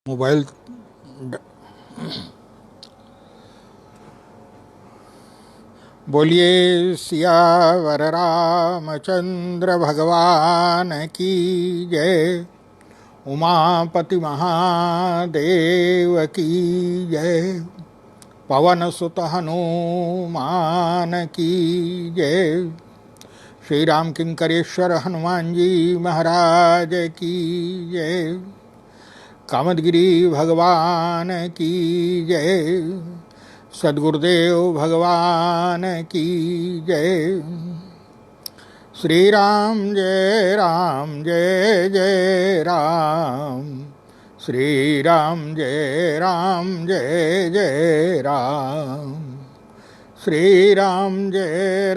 Mobile. बोलिए सियावर रामचंद्र भगवान की जय। उमापति महादेव की जय। पवन सुत हनुमान की जय। श्री राम किंकरेश्वर हनुमान जी महाराज की जय। कामदगिरि भगवान की जय। सद्गुरुदेव भगवान की जय। श्री राम जय जय राम। श्री राम जय जय राम। श्री राम जय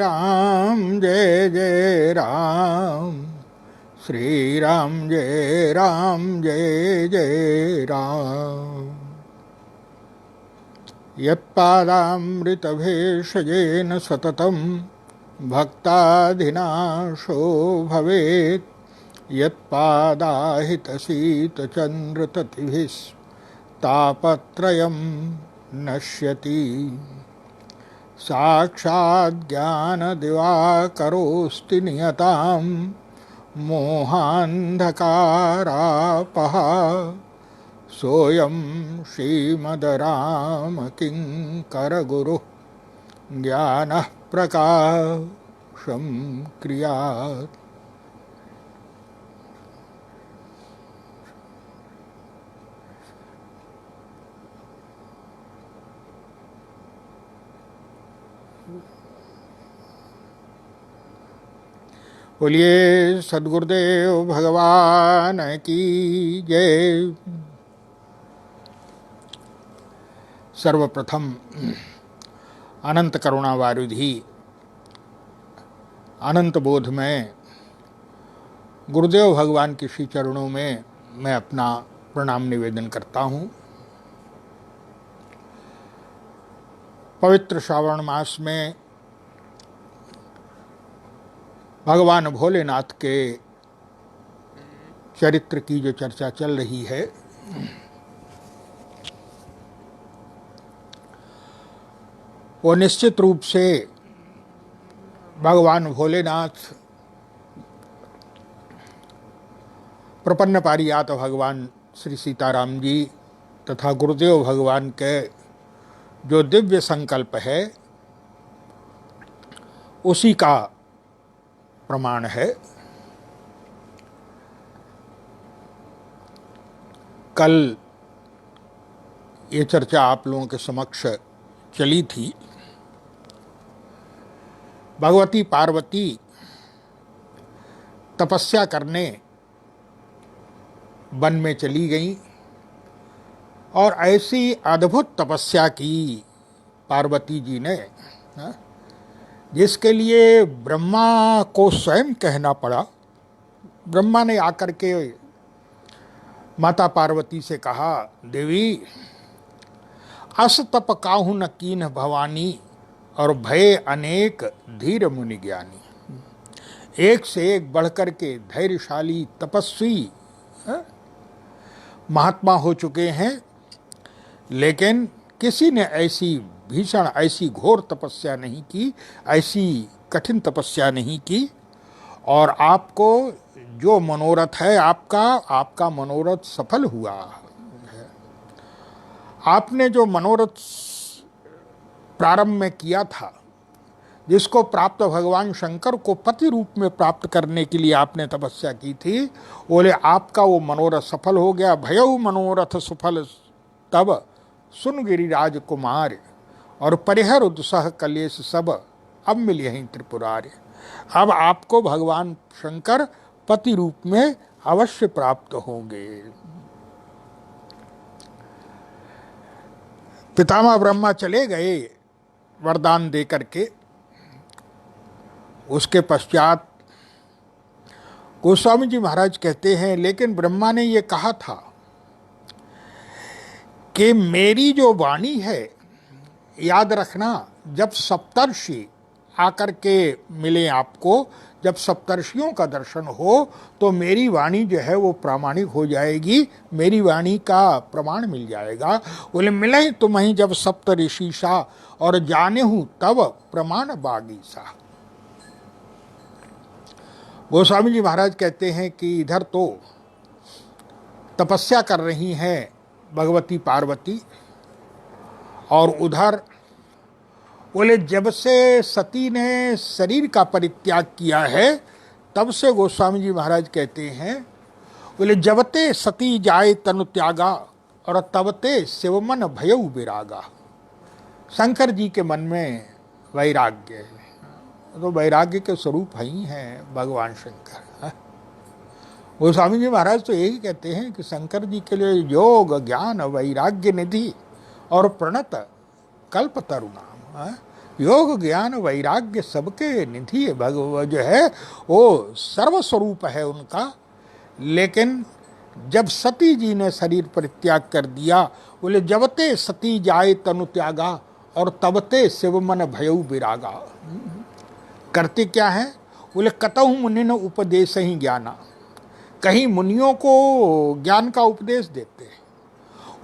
जय राम। श्री राम जय जय राम। यत्पादामृतभेषजेन सततं भक्ताधिनाशो भवेत्। यत्पादाहितशीतचन्द्रततिभिस्तापत्रयं नश्यति। साक्षात् ज्ञानदिवाकरोऽस्ति नियतां मोहान्धकारापः। सोऽयं श्रीमद्रामकिङ्करगुरुः ज्ञानः प्रकाशं क्रियात्। बोलिए सद्गुरुदेव भगवान की जय। सर्वप्रथम अनंत करुणावारिधि अनंत बोध में गुरुदेव भगवान के श्री चरणों में मैं अपना प्रणाम निवेदन करता हूँ। पवित्र श्रावण मास में भगवान भोलेनाथ के चरित्र की जो चर्चा चल रही है, वो निश्चित रूप से भगवान भोलेनाथ प्रपन्न पारिजात भगवान श्री सीताराम जी तथा गुरुदेव भगवान के जो दिव्य संकल्प है उसी का प्रमाण है। कल ये चर्चा आप लोगों के समक्ष चली थी। भगवती पार्वती तपस्या करने वन में चली गई और ऐसी अद्भुत तपस्या की पार्वती जी ने, जिसके लिए ब्रह्मा को स्वयं कहना पड़ा। ब्रह्मा ने आकर के माता पार्वती से कहा, देवी अस तप काहू न कीन भवानी और भय अनेक धीर मुनि ज्ञानी। एक से एक बढ़कर के धैर्यशाली तपस्वी महात्मा हो चुके हैं, लेकिन किसी ने ऐसी भीषण, ऐसी घोर तपस्या नहीं की, ऐसी कठिन तपस्या नहीं की। और आपको जो मनोरथ है आपका मनोरथ सफल हुआ है। आपने जो मनोरथ प्रारंभ में किया था, जिसको प्राप्त भगवान शंकर को पति रूप में प्राप्त करने के लिए आपने तपस्या की थी, बोले आपका वो मनोरथ सफल हो गया। भयउ मनोरथ सफल तब सुन गिरिराज कुमार और परिहर दुसह कलेश सब अब मिल यहीं त्रिपुरार्य। अब आपको भगवान शंकर पति रूप में अवश्य प्राप्त होंगे। पितामह ब्रह्मा चले गए वरदान दे करके। उसके पश्चात गोस्वामी जी महाराज कहते हैं, लेकिन ब्रह्मा ने ये कहा था कि मेरी जो वाणी है, याद रखना, जब सप्तर्षि आकर के मिले आपको, जब सप्तर्षियों का दर्शन हो तो मेरी वाणी जो है वो प्रामाणिक हो जाएगी, मेरी वाणी का प्रमाण मिल जाएगा। बोले मिले तुम्हें जब सप्त ऋषि सा, और जाने हूं तब प्रमाण बागी सा। गोस्वामी जी महाराज कहते हैं कि इधर तो तपस्या कर रही हैं भगवती पार्वती, और उधर बोले जब से सती ने शरीर का परित्याग किया है तब से गोस्वामी जी महाराज कहते हैं, बोले जबते सती जाए तनु त्यागा, और तबते शिवमन भयउ विरागा। शंकर जी के मन में वैराग्य है, तो वैराग्य के स्वरूप ही हैं भगवान शंकर। गोस्वामी जी महाराज तो यही कहते हैं कि शंकर जी के लिए योग ज्ञान वैराग्य निधि और प्रणत कल्पतरु नाम। योग ज्ञान वैराग्य सबके निधि भगवान जो है वो सर्वस्वरूप है उनका। लेकिन जब सती जी ने शरीर परित्याग कर दिया, बोले जबते सती जाए तनु त्यागा, और तबते शिवमन भयउ विरागा। करते क्या है? बोले कतहु मुनिन उपदेश ही ज्ञाना, कहीं मुनियों को ज्ञान का उपदेश देते हैं।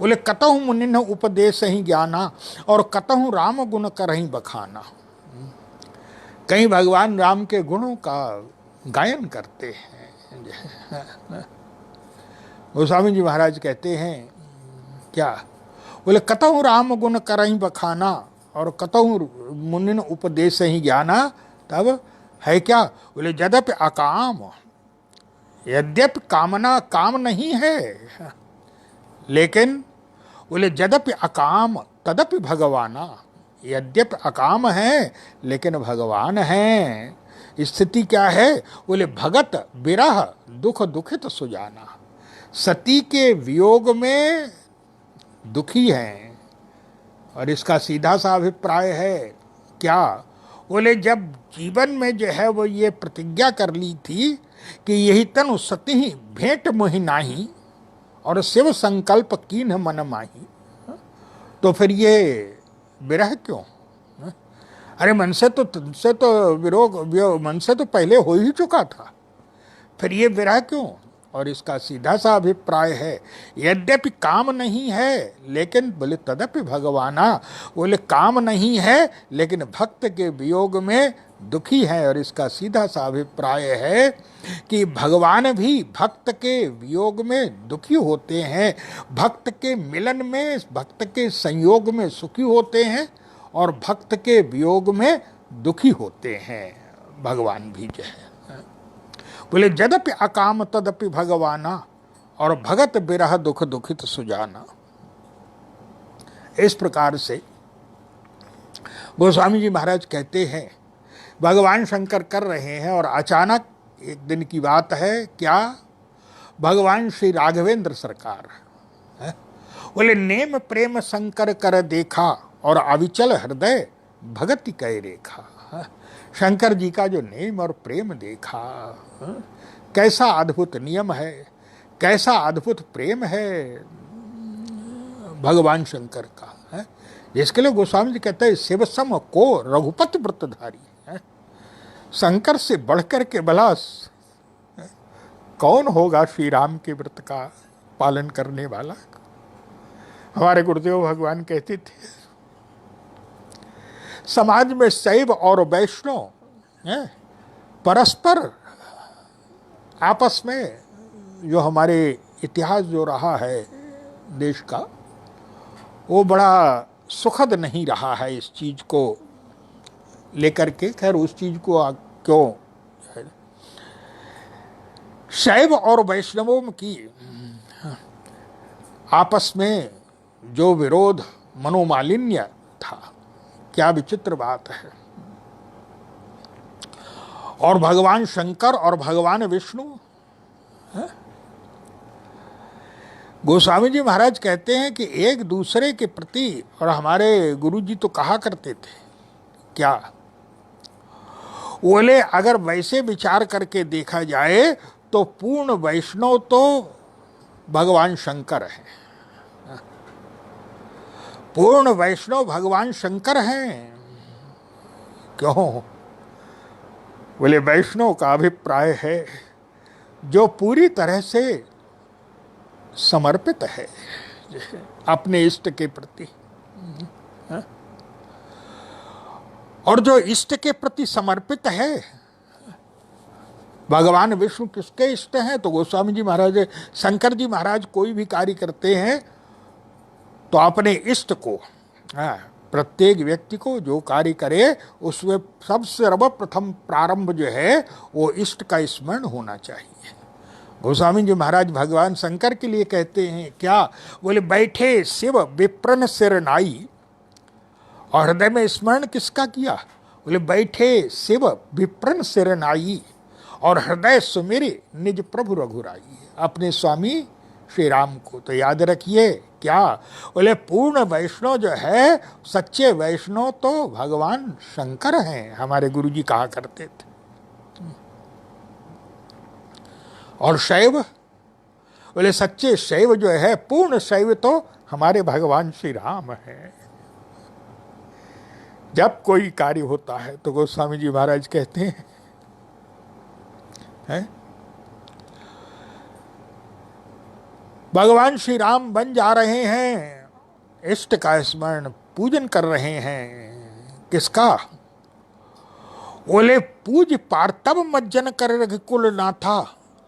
बोले कतहु मुनिन उपदेश ही ज्ञाना, और कतहु राम गुण करहीं बखाना। कहीं भगवान राम के गुणों का गायन करते हैं। गोस्वामी जी महाराज कहते हैं क्या? बोले कतहु राम गुण करहीं बखाना, और कतहु मुनिन उपदेश ही ज्ञाना। तब है क्या? बोले यद्यपि अकाम, यद्यपि कामना काम नहीं है, लेकिन बोले यद्यपि अकाम तदपि भगवाना। यद्यपि अकाम है लेकिन भगवान है। स्थिति क्या है? बोले भगत विरह दुख दुखित सुजाना। सती के वियोग में दुखी हैं, और इसका सीधा सा अभिप्राय है क्या? बोले जब जीवन में जो है वो ये प्रतिज्ञा कर ली थी कि यही तनु सती भेंट मोहि नाही, और शिव संकल्प कीन मन माही, तो फिर ये विरह क्यों? अरे मन से तो तुमसे तो मन से तो पहले हो ही चुका था, फिर ये विरह क्यों? और इसका सीधा सा अभिप्राय है यद्यपि काम नहीं है लेकिन बोले तदपि भगवाना। बोले काम नहीं है लेकिन भक्त के वियोग में दुखी है, और इसका सीधा सा अभिप्राय है कि भगवान भी भक्त के वियोग में दुखी होते हैं, भक्त के मिलन में, भक्त के संयोग में सुखी होते हैं, और भक्त के वियोग में दुखी होते हैं भगवान भी जो है। बोले यद्यपि अकाम तदपि भगवाना, और भगत बिरह दुख दुखित सुजाना। इस प्रकार से गोस्वामी जी महाराज कहते हैं भगवान शंकर कर रहे हैं, और अचानक एक दिन की बात है क्या? भगवान श्री राघवेंद्र सरकार है? बोले नेम प्रेम शंकर कर देखा, और अविचल हृदय भगति कै रेखा। शंकर जी का जो नेम और प्रेम देखा, कैसा अद्भुत नियम है, कैसा अद्भुत प्रेम है भगवान शंकर का है। इसके लिए गोस्वामी जी कहते हैं शिव सम को रघुपति व्रतधारी है। शंकर से बढ़कर के भला कौन होगा श्री राम के व्रत का पालन करने वाला? हमारे गुरुदेव भगवान कहते थे समाज में शैव और वैष्णव परस्पर आपस में जो हमारे इतिहास जो रहा है देश का, वो बड़ा सुखद नहीं रहा है इस चीज को लेकर के। खैर उस चीज को क्यों, शैव और वैष्णवों की आपस में जो विरोध मनोमालिन्य था, क्या विचित्र बात है। और भगवान शंकर और भगवान विष्णु, गोस्वामी जी महाराज कहते हैं कि एक दूसरे के प्रति, और हमारे गुरु जी तो कहा करते थे क्या, बोले अगर वैसे विचार करके देखा जाए तो पूर्ण वैष्णव तो भगवान शंकर है, पूर्ण वैष्णव भगवान शंकर हैं। क्यों? बोले वैष्णव का अभिप्राय है जो पूरी तरह से समर्पित है अपने इष्ट के प्रति, और जो इष्ट के प्रति समर्पित है, भगवान विष्णु किसके इष्ट हैं? तो गोस्वामी जी महाराज, शंकर जी महाराज कोई भी कार्य करते हैं तो अपने इष्ट को, प्रत्येक व्यक्ति को जो कार्य करे उसमें सबसे सर्वप्रथम प्रारंभ जो है वो इष्ट का स्मरण होना चाहिए। गोस्वामी जी महाराज भगवान शंकर के लिए कहते हैं क्या? बोले बैठे शिव विप्रन सिर नाई, और हृदय में स्मरण किसका किया? बोले बैठे शिव विप्रन सिर नाई, और हृदय सुमेरे निज प्रभु रघुराई, अपने स्वामी श्री राम को। तो याद रखिए क्या? बोले पूर्ण वैष्णव जो है, सच्चे वैष्णव तो भगवान शंकर हैं, हमारे गुरु जी कहा करते थे। और शैव, बोले सच्चे शैव जो है, पूर्ण शैव तो हमारे भगवान श्री राम हैं। जब कोई कार्य होता है तो गोस्वामी जी महाराज कहते हैं भगवान श्री राम बन जा रहे हैं, इष्ट का स्मरण पूजन कर रहे हैं। किसका? बोले पूज पार्थिव मज्जन कर रघुकुल नाथा,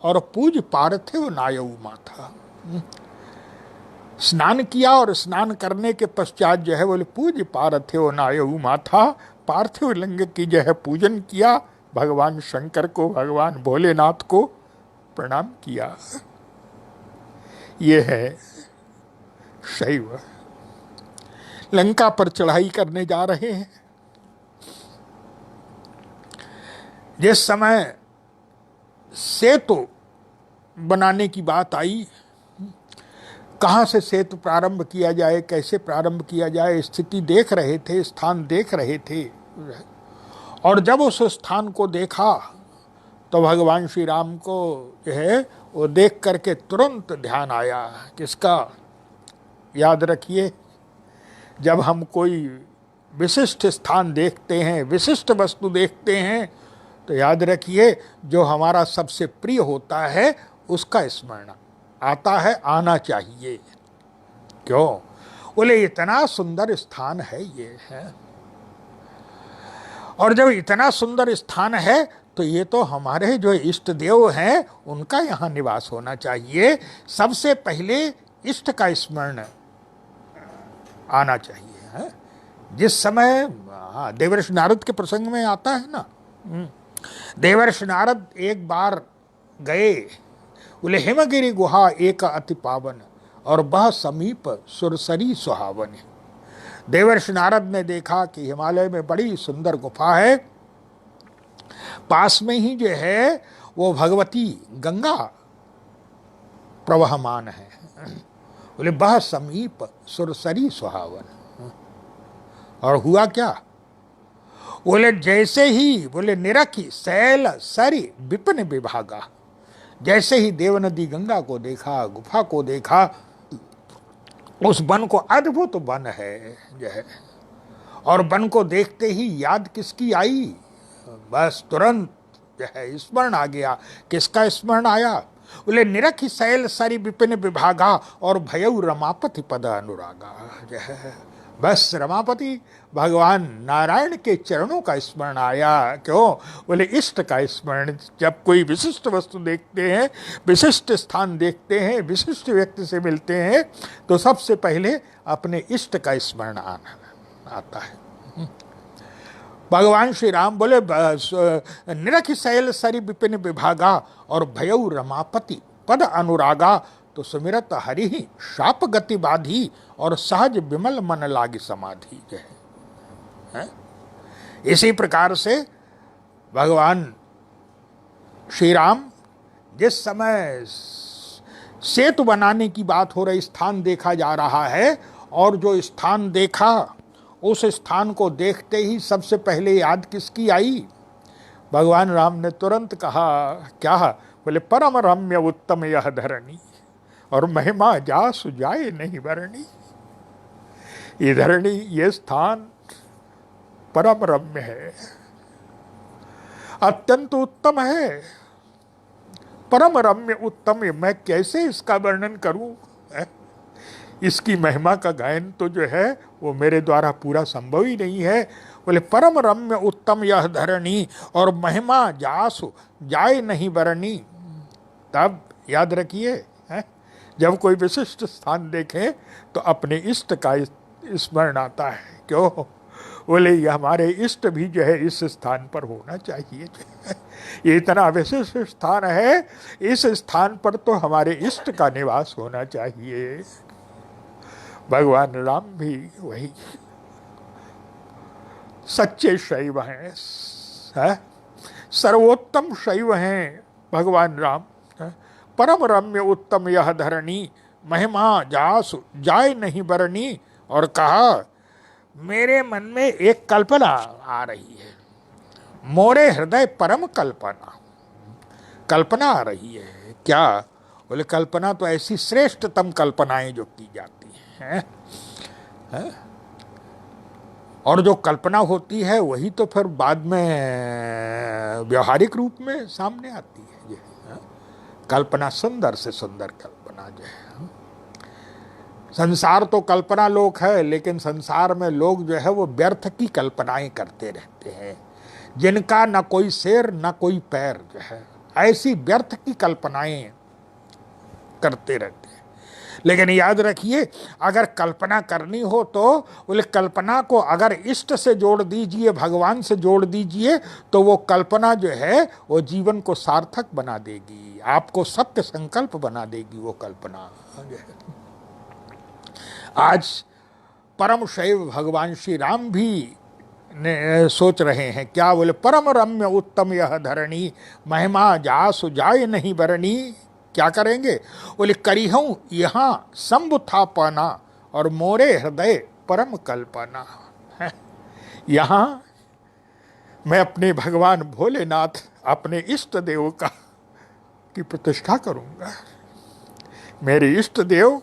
और पूज पार्थिव नायऊ माथा। स्नान किया और स्नान करने के पश्चात जो है बोले पूज पार्थिव नायऊ माथा, पार्थिव लिंग की जो है पूजन किया, भगवान शंकर को, भगवान भोलेनाथ को प्रणाम किया। ये है शैव। लंका पर चढ़ाई करने जा रहे हैं। जिस समय सेतु बनाने की बात आई, कहाँ से सेतु प्रारंभ किया जाए, कैसे प्रारंभ किया जाए, स्थिति देख रहे थे, स्थान देख रहे थे। और जब उस स्थान को देखा तो भगवान श्री राम को जो है वो देख करके तुरंत ध्यान आया। किसका? याद रखिए, जब हम कोई विशिष्ट स्थान देखते हैं, विशिष्ट वस्तु देखते हैं, तो याद रखिए जो हमारा सबसे प्रिय होता है उसका स्मरण आता है, आना चाहिए। क्यों? बोले इतना सुंदर स्थान है ये है, और जब इतना सुंदर स्थान है तो ये तो हमारे जो इष्ट देव हैं उनका यहाँ निवास होना चाहिए। सबसे पहले इष्ट का स्मरण आना चाहिए है। जिस समय देवर्षि नारद के प्रसंग में आता है ना, देवर्षि नारद एक बार गए, बोले हिमगिरी गुहा एक अति पावन, और बह समीप सुरसरी सुहावन। देवर्षि नारद ने देखा कि हिमालय में बड़ी सुंदर गुफा है, पास में ही जो है वो भगवती गंगा प्रवहमान है। बोले बह समीप सुरसरी सुहावन। और हुआ क्या? बोले जैसे ही, बोले निरखी शैल सरी विपिन विभागा, जैसे ही देव नदी गंगा को देखा, गुफा को देखा, उस वन को, अद्भुत वन है जो है, और वन को देखते ही याद किसकी आई? बस तुरंत जो है स्मरण आ गया। किसका स्मरण आया? बोले निरखी शैल सरी विपिन विभागा, और भयउ रमापति पद अनुरागा। जो है बस रमापति भगवान नारायण के चरणों का स्मरण आया। क्यों? बोले इष्ट का स्मरण। जब कोई विशिष्ट वस्तु देखते हैं, विशिष्ट स्थान देखते हैं, विशिष्ट व्यक्ति से मिलते हैं, तो सबसे पहले अपने इष्ट का स्मरण आता है। भगवान श्री राम बोले निरखि शैल सरी विपिन विभागा, और भयउ रमापति पद अनुरागा, तो सुमिरत हरि ही शाप गति बाधी, और सहज विमल मन लागी समाधि। है? इसी प्रकार से भगवान श्री राम जिस समय सेतु बनाने की बात हो रही, स्थान देखा जा रहा है, और जो स्थान देखा उस स्थान को देखते ही सबसे पहले याद किसकी आई? भगवान राम ने तुरंत कहा क्या? बोले परम रम्य उत्तम यह धरणी, और महिमा जासु जाए नहीं वरणी। ये धरणी, ये स्थान परम रम्य है। अत्यंत उत्तम है, परम रम्य उत्तम है। मैं कैसे इसका वर्णन करूं? इसकी महिमा का गायन तो जो है वो मेरे द्वारा पूरा संभव ही नहीं है। बोले परम रम्य उत्तम यह धरणी, और महिमा जासु जाय नहीं बरनी। तब याद रखिए, जब कोई विशिष्ट स्थान देखें तो अपने इष्ट का स्मरण आता है। क्यों? बोले ये हमारे इष्ट भी जो है इस स्थान पर होना चाहिए। ये इतना विशिष्ट स्थान है, इस स्थान पर तो हमारे इष्ट का निवास होना चाहिए। भगवान राम भी वही सच्चे शैव हैं, सर्वोत्तम शैव हैं भगवान राम। परम रम्य उत्तम यह धरणी, महिमा जासु जाय नहीं बरनी। और कहा मेरे मन में एक कल्पना आ रही है, मोरे हृदय परम कल्पना, कल्पना आ रही है। क्या? बोले कल्पना तो ऐसी श्रेष्ठतम कल्पनाएं जो की जाती हैं, है? और जो कल्पना होती है वही तो फिर बाद में व्यवहारिक रूप में सामने आती है। कल्पना सुंदर से सुंदर कल्पना जो है। संसार तो कल्पना लोक है, लेकिन संसार में लोग जो है वो व्यर्थ की कल्पनाएं करते रहते हैं, जिनका न कोई सिर न कोई पैर जो है, ऐसी व्यर्थ की कल्पनाएं करते रहते हैं। लेकिन याद रखिए, अगर कल्पना करनी हो तो बोले कल्पना को अगर इष्ट से जोड़ दीजिए, भगवान से जोड़ दीजिए, तो वो कल्पना जो है वो जीवन को सार्थक बना देगी, आपको सत्य संकल्प बना देगी वो कल्पना। आज परम शैव भगवान श्री राम भी ने सोच रहे हैं। क्या? बोले परम रम्य उत्तम यह धरणी, महिमा जासु जाय नहीं बरनी। क्या करेंगे? बोले करिहूं यहाँ शंभु था पाना, और मोरे हृदय परम कल्पना। यहाँ मैं अपने भगवान भोलेनाथ, अपने इष्ट देव का की प्रतिष्ठा करूंगा। मेरे इष्ट देव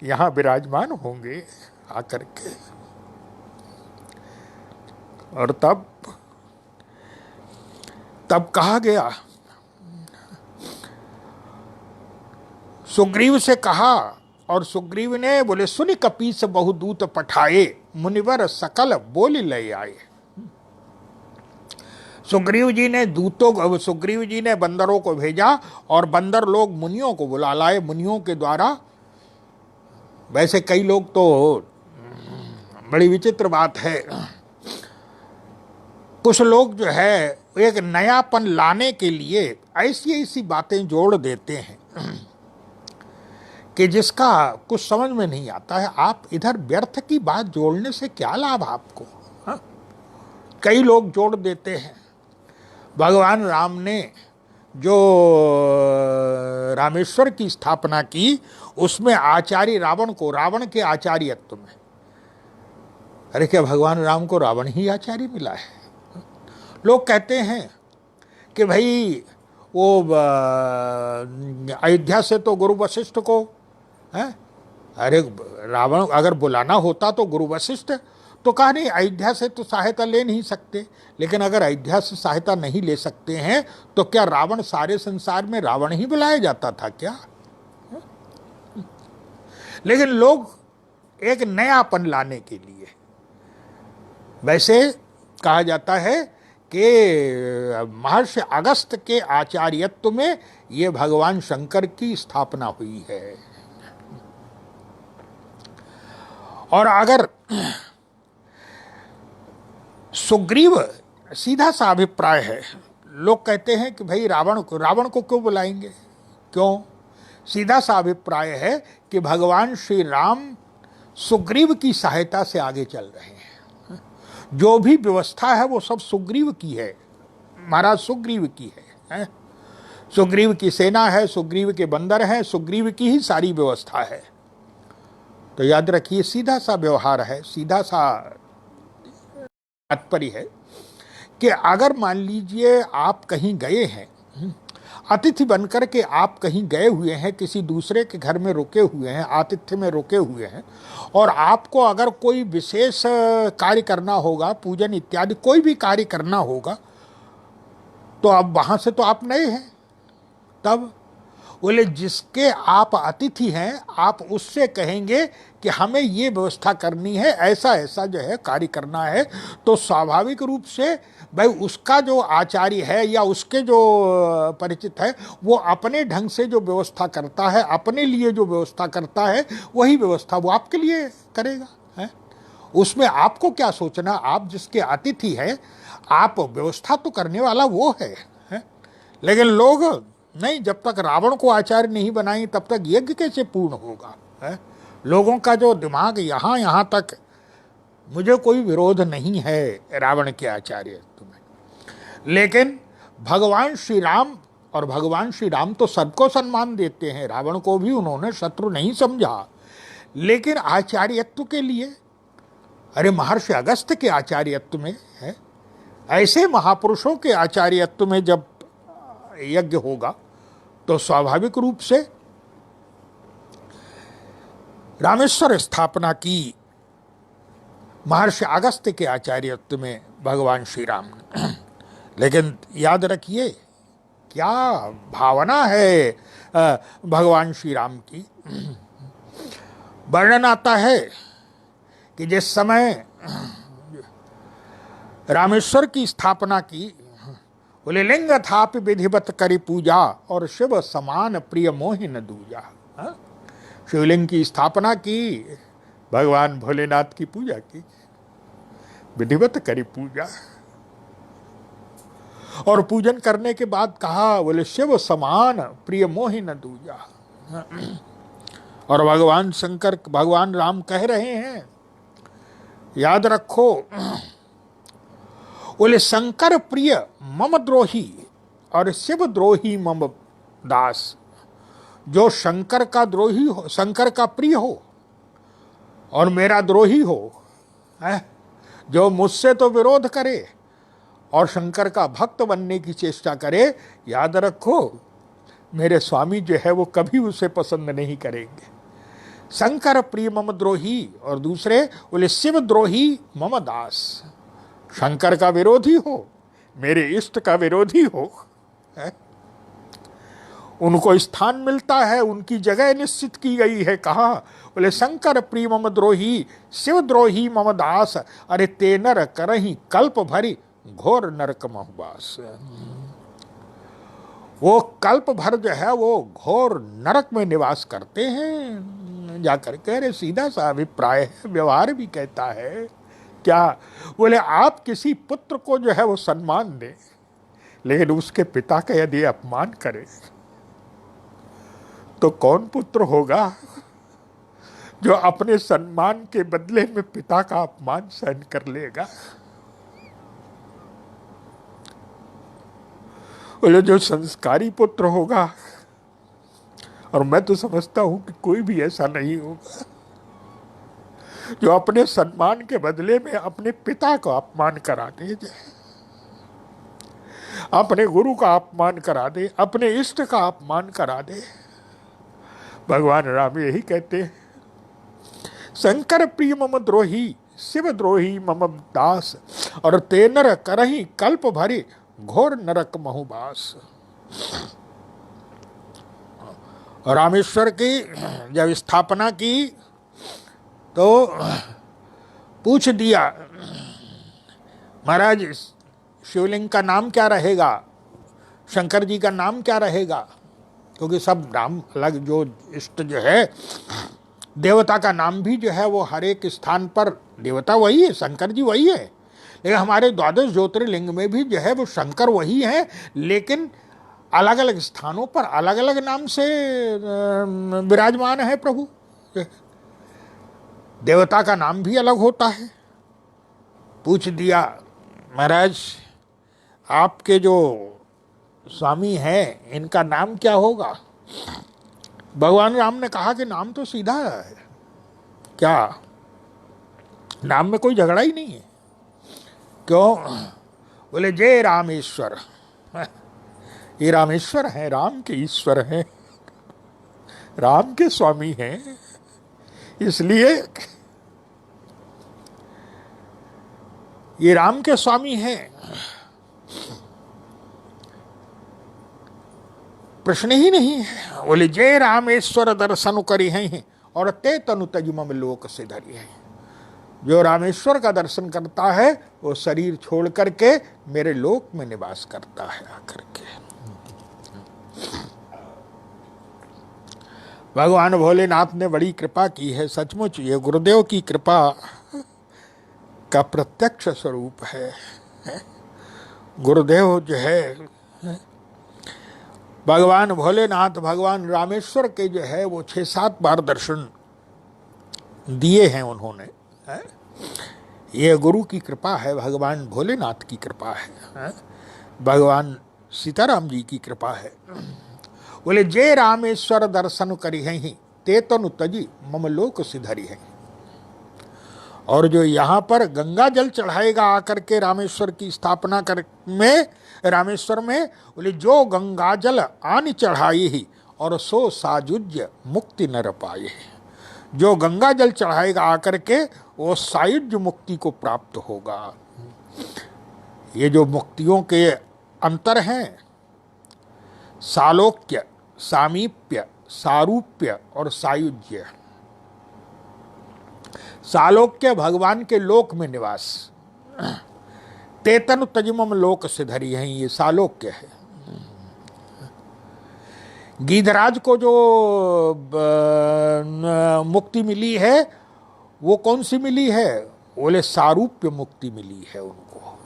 यहाँ विराजमान होंगे आकर के। और तब कहा गया, सुग्रीव से कहा, और सुग्रीव ने बोले सुनि कपीस बहुदूत पठाए, मुनिवर सकल बोली ले आए। सुग्रीव जी ने बंदरों को भेजा, और बंदर लोग मुनियों को बुला लाए। मुनियों के द्वारा, वैसे कई लोग तो, बड़ी विचित्र बात है, कुछ लोग जो है एक नयापन लाने के लिए ऐसी ऐसी बातें जोड़ देते हैं कि जिसका कुछ समझ में नहीं आता है। आप इधर व्यर्थ की बात जोड़ने से क्या लाभ आपको? कई लोग जोड़ देते हैं। भगवान राम ने जो रामेश्वर की स्थापना की, उसमें आचार्य रावण के आचार्यत्व में, अरे क्या भगवान राम को रावण ही आचार्य मिला है? लोग कहते हैं कि भाई वो अयोध्या से तो गुरु वशिष्ठ को है, अरे रावण अगर बुलाना होता तो गुरु वशिष्ठ, तो कहा नहीं अयोध्या से तो सहायता ले नहीं सकते। लेकिन अगर अयोध्या से सहायता नहीं ले सकते हैं तो क्या रावण, सारे संसार में रावण ही बुलाया जाता था क्या? लेकिन लोग एक नयापन लाने के लिए, वैसे कहा जाता है कि महर्षि अगस्त के आचार्यत्व में ये भगवान शंकर की स्थापना हुई है। और अगर सुग्रीव, सीधा सा अभिप्राय है, लोग कहते हैं कि भाई रावण को क्यों बुलाएंगे? क्यों? सीधा सा अभिप्राय है कि भगवान श्री राम सुग्रीव की सहायता से आगे चल रहे हैं। जो भी व्यवस्था है वो सब सुग्रीव की है, महाराज सुग्रीव की है। सुग्रीव की सेना है, सुग्रीव के बंदर हैं, सुग्रीव की ही सारी व्यवस्था है। तो याद रखिए, सीधा सा व्यवहार है, सीधा सा तात्पर्य है कि अगर मान लीजिए आप कहीं गए हैं, अतिथि बनकर के आप कहीं गए हुए हैं, किसी दूसरे के घर में रुके हुए हैं, आतिथ्य में रुके हुए हैं, और आपको अगर कोई विशेष कार्य करना होगा, पूजन इत्यादि कोई भी कार्य करना होगा, तो अब वहां से तो आप नए हैं। तब बोले जिसके आप अतिथि हैं आप उससे कहेंगे कि हमें ये व्यवस्था करनी है, ऐसा ऐसा जो है कार्य करना है, तो स्वाभाविक रूप से भाई उसका जो आचार्य है या उसके जो परिचित है वो अपने ढंग से जो व्यवस्था करता है, अपने लिए जो व्यवस्था करता है, वही व्यवस्था वो आपके लिए करेगा है। उसमें आपको क्या सोचना, आप जिसके अतिथि हैं, आप व्यवस्था तो करने वाला वो है? लेकिन लोग नहीं, जब तक रावण को आचार्य नहीं बनाई तब तक यज्ञ कैसे पूर्ण होगा है? लोगों का जो दिमाग यहाँ तक, मुझे कोई विरोध नहीं है रावण के आचार्य तुम्हें, लेकिन भगवान श्री राम, और भगवान श्री राम तो सबको सम्मान देते हैं, रावण को भी उन्होंने शत्रु नहीं समझा, लेकिन आचार्यत्व के लिए, अरे महर्षि अगस्त्य के आचार्यत्व में है, ऐसे महापुरुषों के आचार्यत्व में जब यज्ञ होगा तो स्वाभाविक रूप से रामेश्वर स्थापना की महर्षि अगस्त्य के आचार्यत्व में भगवान श्री राम ने। लेकिन याद रखिए क्या भावना है भगवान श्री राम की। वर्णन आता है कि जिस समय रामेश्वर की स्थापना की, बोले लिंग थापि विधिवत करी पूजा और शिव समान प्रिय मोहि न दूजा। शिवलिंग की स्थापना की, भगवान भोलेनाथ की पूजा की, विधिवत करी पूजा, और पूजन करने के बाद कहा बोले शिव समान प्रिय मोहि न दूजा। और भगवान शंकर, भगवान राम कह रहे हैं, याद रखो, बोले शंकर प्रिय मम द्रोही और शिव द्रोही मम दास। जो शंकर का द्रोही हो, शंकर का प्रिय हो और मेरा द्रोही हो है, जो मुझसे तो विरोध करे और शंकर का भक्त बनने की चेष्टा करे, याद रखो मेरे स्वामी जो है वो कभी उसे पसंद नहीं करेंगे। शंकर प्रिय मम द्रोही, और दूसरे बोले शिव द्रोही मम दास। शंकर का विरोधी हो, मेरे इष्ट का विरोधी हो है? उनको स्थान मिलता है, उनकी जगह निश्चित की गई है। कहा बोले शंकर प्रिय मम द्रोही शिव द्रोही मम दास, अरे ते नर करही कल्प भरी घोर नरक महबास। वो कल्प भर जो है वो घोर नरक में निवास करते हैं जाकर के। अरे सीधा सा अभिप्राय है, व्यवहार भी कहता है क्या, बोले आप किसी पुत्र को जो है वो सम्मान दे, लेकिन उसके पिता का यदि अपमान करे तो कौन पुत्र होगा जो अपने सम्मान के बदले में पिता का अपमान सहन कर लेगा। बोले जो संस्कारी पुत्र होगा, और मैं तो समझता हूं कि कोई भी ऐसा नहीं होगा जो अपने सम्मान के बदले में अपने पिता का अपमान करा दे, अपने गुरु का अपमान करा दे, अपने इष्ट का अपमान करा दे। भगवान राम यही कहते हैं, शंकर प्रिय मम द्रोही शिव द्रोही मम दास, और ते नर करही कल्प भरी घोर नरक महुबास। रामेश्वर की जब स्थापना की तो पूछ दिया, महाराज शिवलिंग का नाम क्या रहेगा, शंकर जी का नाम क्या रहेगा, क्योंकि सब नाम अलग, जो इष्ट जो है देवता का नाम भी जो है वो हर एक स्थान पर देवता वही है, शंकर जी वही है, लेकिन हमारे द्वादश ज्योतिर्लिंग में भी जो है वो शंकर वही है, लेकिन अलग अलग स्थानों पर अलग अलग नाम से विराजमान है प्रभु। देवता का नाम भी अलग होता है। पूछ दिया, महाराज आपके जो स्वामी हैं इनका नाम क्या होगा। भगवान राम ने कहा कि नाम तो सीधा है, क्या नाम में कोई झगड़ा ही नहीं है। क्यों, बोले जय रामेश्वर। ये रामेश्वर हैं, राम के ईश्वर हैं, राम के स्वामी हैं, इसलिए ये राम के स्वामी हैं। प्रश्न ही नहीं है। बोले जय रामेश्वर दर्शन करी हैं और ते तनु तज मम लोक से धरी है। जो रामेश्वर का दर्शन करता है वो शरीर छोड़ करके मेरे लोक में निवास करता है आकर के। भगवान भोलेनाथ ने बड़ी कृपा की है, सचमुच ये गुरुदेव की कृपा का प्रत्यक्ष स्वरूप है। गुरुदेव जो है भगवान भोलेनाथ भगवान रामेश्वर के जो है वो 6-7 बार दर्शन दिए हैं उन्होंने। ये गुरु की कृपा है, भगवान भोलेनाथ की कृपा है, भगवान सीताराम जी की कृपा है। बोले जय रामेश्वर दर्शन करी हैं ते तनु तजी मम लोक सिधरी है। और जो यहाँ पर गंगा जल चढ़ाएगा आकर के रामेश्वर की स्थापना कर में रामेश्वर में, बोले जो गंगा जल आन चढ़ाई ही और सो सायुज्य मुक्ति नर पाए। जो गंगा जल चढ़ाएगा आकर के वो सायुज्य मुक्ति को प्राप्त होगा। ये जो मुक्तियों के अंतर हैं, सालोक्य, सामीप्य, सारूप्य और सायुज्य। सालोक्य भगवान के लोक में निवास, तेतन तजमम लोक से धरी है, ये सालोक्य है। गीधराज को जो मुक्ति मिली है वो कौन सी मिली है? बोले सारूप्य मुक्ति मिली है उनको,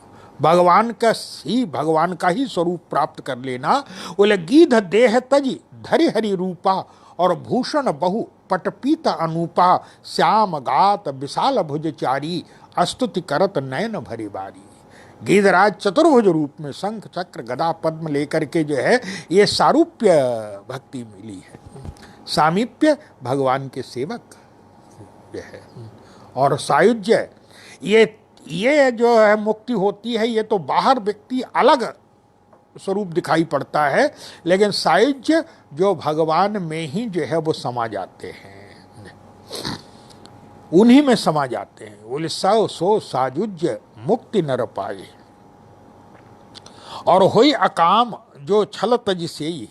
भगवान का ही स्वरूप प्राप्त कर लेना। बोले गीध देह तजी धरि हरि रूपा और भूषण बहु पटपीत अनूपा, श्याम गात विशाल भुजचारी अस्तुति करत नयन भरी बारी। गीधराज चतुर्भुज रूप में शंख चक्र गदा पद्म लेकर के जो है ये सारूप्य भक्ति मिली है। सामीप्य भगवान के सेवक जो है, और सायुज्य ये जो है मुक्ति होती है, ये तो बाहर व्यक्ति अलग स्वरूप दिखाई पड़ता है, लेकिन सायुज्य जो भगवान में ही जो है वो समा जाते हैं, उन्हीं में समा जाते हैं। बोले सो सायुज्य मुक्ति नर पाए। और होई अकाम जो छल तज से ही,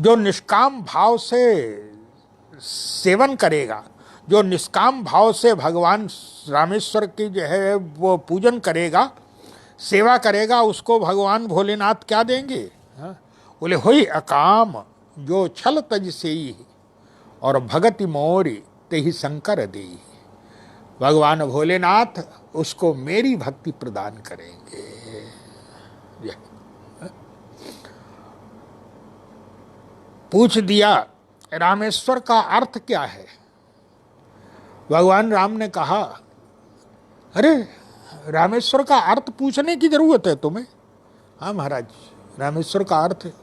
जो निष्काम भाव से सेवन करेगा, जो निष्काम भाव से भगवान रामेश्वर की जो है वो पूजन करेगा, सेवा करेगा, उसको भगवान भोलेनाथ क्या देंगे? बोले होई अकाम जो छल तज से ही और भगति मोरी ते ही शंकर दे। भगवान भोलेनाथ उसको मेरी भक्ति प्रदान करेंगे। पूछ दिया रामेश्वर का अर्थ क्या है? भगवान राम ने कहा, अरे रामेश्वर का अर्थ पूछने की जरूरत है तुम्हें? हाँ महाराज, रामेश्वर का अर्थ है।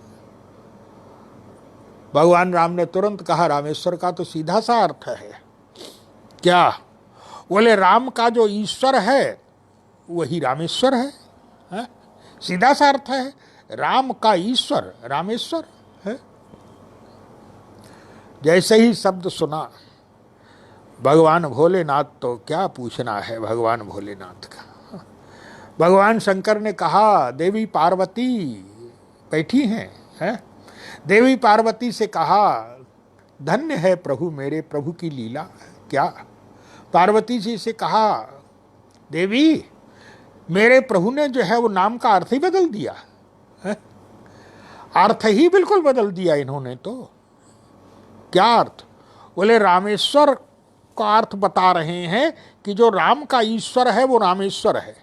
भगवान राम ने तुरंत कहा, रामेश्वर का तो सीधा सा अर्थ है। क्या? बोले राम का जो ईश्वर है वही रामेश्वर है। सीधा सा अर्थ है, राम का ईश्वर रामेश्वर है। जैसे ही शब्द सुना भगवान भोलेनाथ, तो क्या पूछना है भगवान भोलेनाथ का। भगवान शंकर ने कहा, देवी पार्वती बैठी हैं, देवी पार्वती से कहा, धन्य है प्रभु मेरे प्रभु की लीला। क्या? पार्वती जी से कहा, देवी मेरे प्रभु ने जो है वो नाम का अर्थ ही बदल दिया है? अर्थ ही बिल्कुल बदल दिया इन्होंने तो। क्या अर्थ? बोले रामेश्वर का अर्थ बता रहे हैं कि जो राम का ईश्वर है वो रामेश्वर है।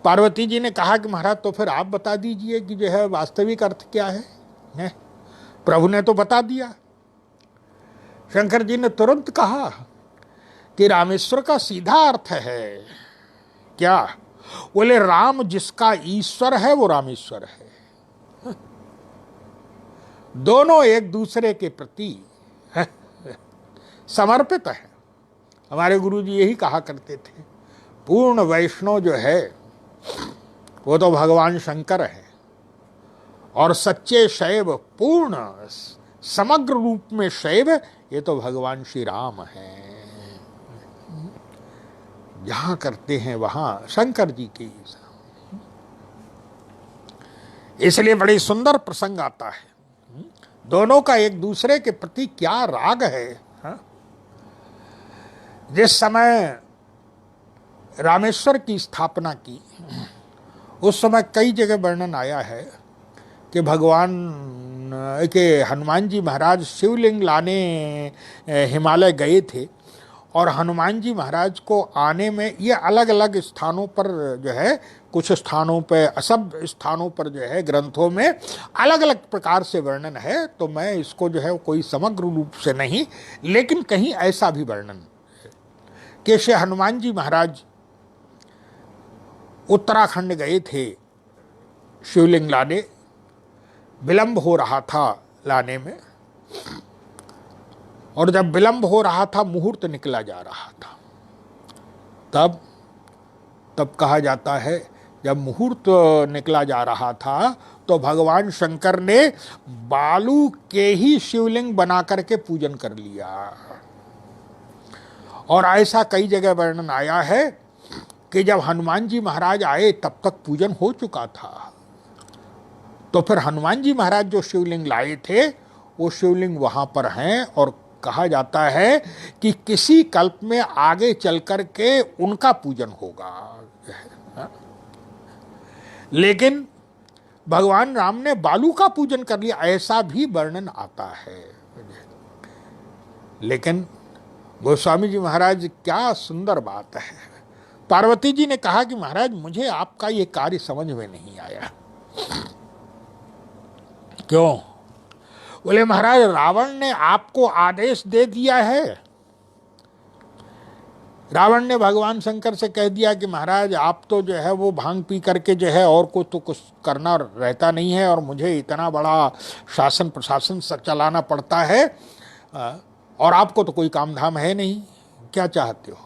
पार्वती जी ने कहा कि महाराज तो फिर आप बता दीजिए कि जो है वास्तविक अर्थ क्या है? प्रभु ने तो बता दिया। शंकर जी ने तुरंत कहा कि रामेश्वर का सीधा अर्थ है। क्या? बोले राम जिसका ईश्वर है वो रामेश्वर है। दोनों एक दूसरे के प्रति समर्पित है। हमारे गुरु जी यही कहा करते थे, पूर्ण वैष्णव जो है वो तो भगवान शंकर है, और सच्चे शैव पूर्ण समग्र रूप में शैव ये तो भगवान श्री राम हैं। जहां करते हैं वहां शंकर जी की। इसलिए बड़ी सुंदर प्रसंग आता है। दोनों का एक दूसरे के प्रति क्या राग है। हाँ? जिस समय रामेश्वर की स्थापना की, उस समय कई जगह वर्णन आया है कि भगवान के हनुमान जी महाराज शिवलिंग लाने हिमालय गए थे, और हनुमान जी महाराज को आने में ये अलग अलग स्थानों पर जो है, कुछ स्थानों पे, सब स्थानों पर जो है ग्रंथों में अलग अलग प्रकार से वर्णन है, तो मैं इसको जो है कोई समग्र रूप से नहीं, लेकिन कहीं ऐसा भी वर्णन कि श्री हनुमान जी महाराज उत्तराखंड गए थे शिवलिंग लाने, विलंब हो रहा था लाने में, और जब विलंब हो रहा था, मुहूर्त निकला जा रहा था, तब कहा जाता है जब मुहूर्त निकला जा रहा था तो भगवान शंकर ने बालू के ही शिवलिंग बना करके पूजन कर लिया। और ऐसा कई जगह वर्णन आया है कि जब हनुमान जी महाराज आए तब तक पूजन हो चुका था, तो फिर हनुमान जी महाराज जो शिवलिंग लाए थे वो शिवलिंग वहां पर हैं, और कहा जाता है कि किसी कल्प में आगे चल कर के उनका पूजन होगा। लेकिन भगवान राम ने बालू का पूजन कर लिया, ऐसा भी वर्णन आता है। लेकिन गोस्वामी जी महाराज, क्या सुंदर बात है। पार्वती जी ने कहा कि महाराज मुझे आपका ये कार्य समझ में नहीं आया। क्यों? बोले महाराज रावण ने आपको आदेश दे दिया है। रावण ने भगवान शंकर से कह दिया कि महाराज आप तो जो है वो भांग पी करके जो है और को तो कुछ करना रहता नहीं है, और मुझे इतना बड़ा शासन प्रशासन चलाना पड़ता है, और आपको तो कोई काम धाम है नहीं, क्या चाहते हो?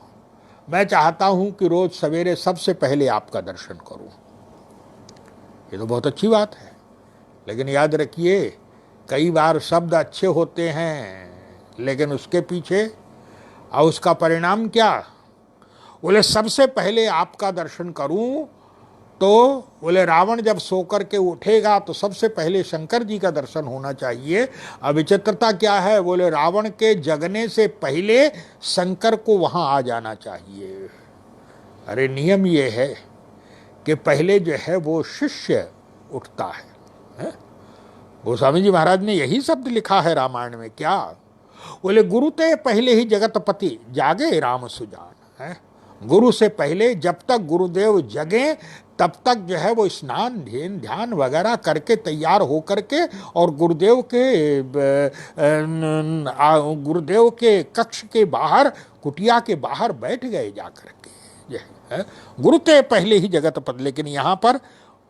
मैं चाहता हूं कि रोज सवेरे सबसे पहले आपका दर्शन करूं। ये तो बहुत अच्छी बात है, लेकिन याद रखिए कई बार शब्द अच्छे होते हैं, लेकिन उसके पीछे और उसका परिणाम क्या? बोले सबसे पहले आपका दर्शन करूं, तो बोले रावण जब सोकर के उठेगा तो सबसे पहले शंकर जी का दर्शन होना चाहिए। अब विचित्रता क्या है? बोले रावण के जगने से पहले शंकर को वहां आ जाना चाहिए। अरे नियम ये है कि पहले जो है वो शिष्य उठता है? गोस्वामी जी महाराज ने यही शब्द लिखा है रामायण में। क्या बोले? गुरु ते पहले ही जगतपति जागे राम सुजान है। गुरु से पहले जब तक गुरुदेव जगे तब तक जो है वो स्नान ध्यान वगैरह करके तैयार हो करके और गुरुदेव के कक्ष के बाहर, कुटिया के बाहर बैठ गए जाकर के। गुरु ते पहले ही जगतपति। लेकिन यहाँ पर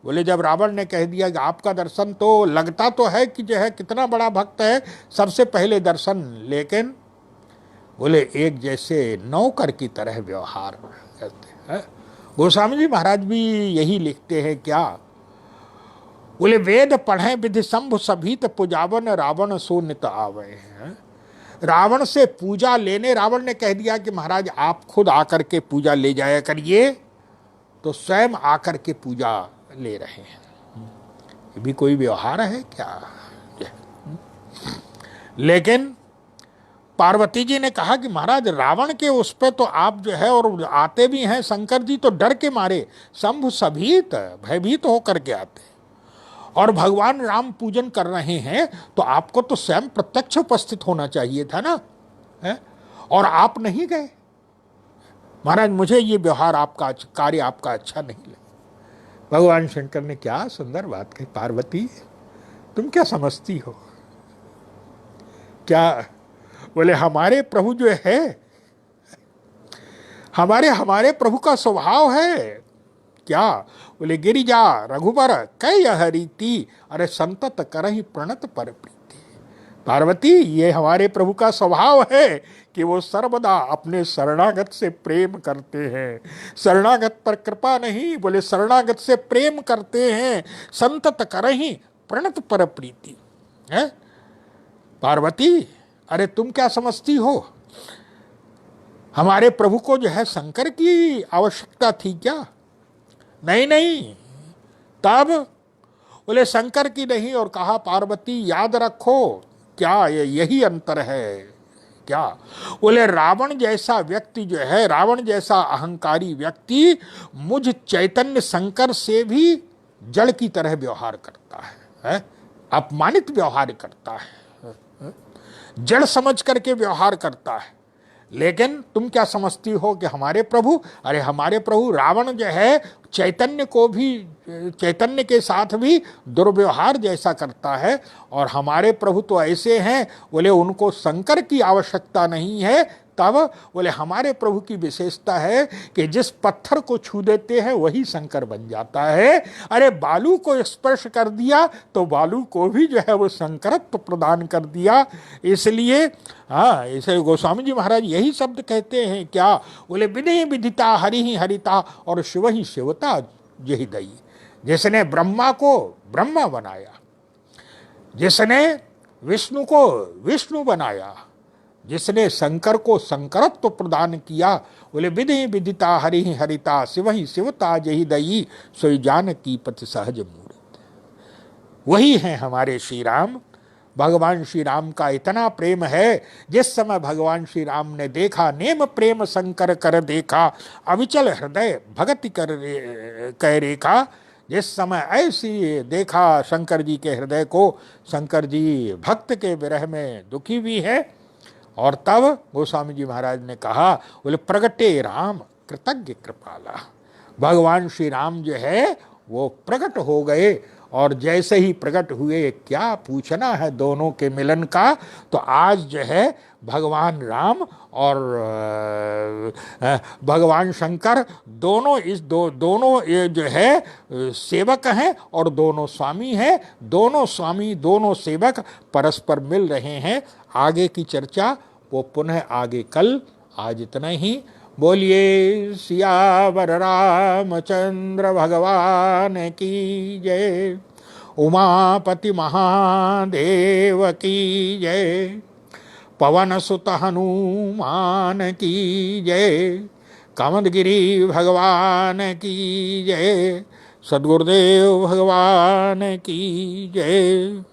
बोले जब रावण ने कह दिया कि आपका दर्शन, तो लगता तो है कि जो है कितना बड़ा भक्त है, सबसे पहले दर्शन, लेकिन बोले एक जैसे नौकर की तरह व्यवहार करते हैं। गोस्वामी जी महाराज भी यही लिखते हैं। क्या बोले? वेद पढ़े विधि शंभु सभीत पुजावन रावण सो नित आवे हैं। रावण से पूजा लेने रावण ने कह दिया कि महाराज आप खुद आकर के पूजा ले जाया करिए, तो स्वयं आकर के पूजा ले रहे हैं। ये भी कोई व्यवहार है क्या? लेकिन पार्वती जी ने कहा कि महाराज रावण के उस पे तो आप जो है, और आते भी हैं शंकर जी तो डर के मारे, शंभु सभीत भयभीत होकर के आते, और भगवान राम पूजन कर रहे हैं, तो आपको तो स्वयं प्रत्यक्ष उपस्थित होना चाहिए था ना, है? और आप नहीं गए। महाराज मुझे ये व्यवहार आपका, कार्य आपका अच्छा नहीं लगा। भगवान शंकर ने क्या सुंदर बात कही, पार्वती तुम क्या समझती हो? क्या बोले? हमारे प्रभु जो है, हमारे प्रभु का स्वभाव है क्या? बोले गिरिजा रघुबर कई यह रीति, अरे संतत करहि प्रणत पर प्रीति। पार्वती ये हमारे प्रभु का स्वभाव है कि वो सर्वदा अपने शरणागत से प्रेम करते हैं। शरणागत पर कृपा नहीं, बोले शरणागत से प्रेम करते हैं। संतत करहि प्रणत पर प्रीति है। पार्वती अरे तुम क्या समझती हो? हमारे प्रभु को जो है शंकर की आवश्यकता थी क्या? नहीं नहीं, तब बोले शंकर की नहीं, और कहा पार्वती याद रखो क्या यही अंतर है क्या। बोले रावण जैसा व्यक्ति जो है, रावण जैसा अहंकारी व्यक्ति मुझ चैतन्य शंकर से भी जड़ की तरह व्यवहार करता है? अपमानित व्यवहार करता है, जड़ समझ करके व्यवहार करता है। लेकिन तुम क्या समझती हो कि हमारे प्रभु, अरे हमारे प्रभु रावण जो है चैतन्य को भी, चैतन्य के साथ भी दुर्व्यवहार जैसा करता है, और हमारे प्रभु तो ऐसे हैं, बोले उनको शंकर की आवश्यकता नहीं है। तब बोले हमारे प्रभु की विशेषता है कि जिस पत्थर को छू देते हैं वही शंकर बन जाता है। अरे बालू को स्पर्श कर दिया तो बालू को भी जो है वो शंकरत्व प्रदान कर दिया। इसलिए हाँ, इसे गोस्वामी जी महाराज यही शब्द कहते हैं क्या, बोले विधि विधिता हरि ही हरिता और शिव ही शिवता यही दई। जिसने ब्रह्मा को ब्रह्मा बनाया, जिसने विष्णु को विष्णु बनाया, जिसने शंकर को शंकरत्व प्रदान किया, बोले विधि विदिता हरि ही हरिता शिव ही शिवता जही दई सोई जान की पति सहज मूर्त। वही है हमारे श्री राम। भगवान श्री राम का इतना प्रेम है, जिस समय भगवान श्री राम ने देखा नेम प्रेम शंकर कर देखा अविचल हृदय भगति कर रेखा। जिस समय ऐसी देखा शंकर जी के हृदय को, शंकर जी भक्त के विरह में दुखी भी है। और तब गोस्वामी जी महाराज ने कहा, बोले प्रगटे राम कृतज्ञ कृपाला। भगवान श्री राम जो है वो प्रकट हो गए, और जैसे ही प्रकट हुए क्या पूछना है दोनों के मिलन का। तो आज जो है भगवान राम और भगवान शंकर दोनों दोनों ये जो है सेवक हैं और दोनों स्वामी हैं। दोनों स्वामी दोनों सेवक परस्पर मिल रहे हैं। आगे की चर्चा वो पुनः आगे कल। आज इतना ही। बोलिए सियावर रामचंद्र भगवान की जय। उमापति महादेव की जय। पवन सुत हनुमान की जय। कामदगिरि भगवान की जय। सद्गुरुदेव भगवान की जय।